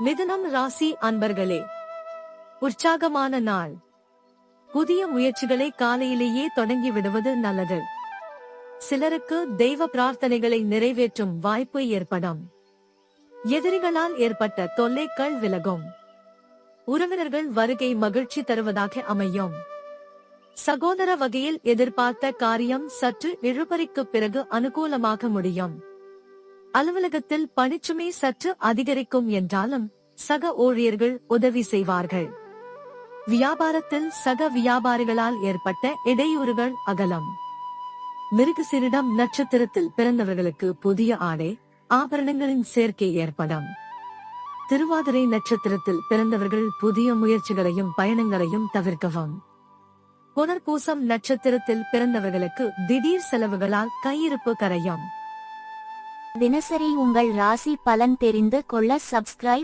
மிதுனம் ராசி அன்பர்களே, உற்சாகமான நாள். புதிய முயற்சிகளை காலையிலேயே தொடங்கி விடுவது நல்லது. சிலருக்கு தெய்வ பிரார்த்தனைகளை நிறைவேற்றும் வாய்ப்பு ஏற்படும். எதிரிகளால் ஏற்பட்ட தொல்லைகள் விலகும். உறவினர்கள் வருகை மகிழ்ச்சி தருவதாக அமையும். சகோதர வகையில் எதிர்பார்த்த காரியம் சற்று இழுபறிக்கு பிறகு அனுகூலமாக முடியும். அலுவலகத்தில் பணிச்சுமை சற்று அதிகரிக்கும் என்றாலும் சக ஊழியர்கள் உதவி செய்வார்கள். வியாபாரத்தில் சக வியாபாரிகளால் ஏற்பட்ட இடையூறுகள் அகலம். மிருகசீரிடம் நட்சத்திரத்தில் பிறந்தவர்களுக்கு புதிய ஆடை ஆபரணங்களின் சேர்க்கை ஏற்படும். திருவாதிரை நட்சத்திரத்தில் பிறந்தவர்கள் புதிய முயற்சிகளையும் பயணங்களையும் தவிர்க்கவும். புனர்பூசம் நட்சத்திரத்தில் பிறந்தவர்களுக்கு திடீர் செலவுகளால் கையிருப்பு கரையும். தினசரி உங்கள் ராசி பலன் தெரிந்து கொள்ள சப்ஸ்கிரைப்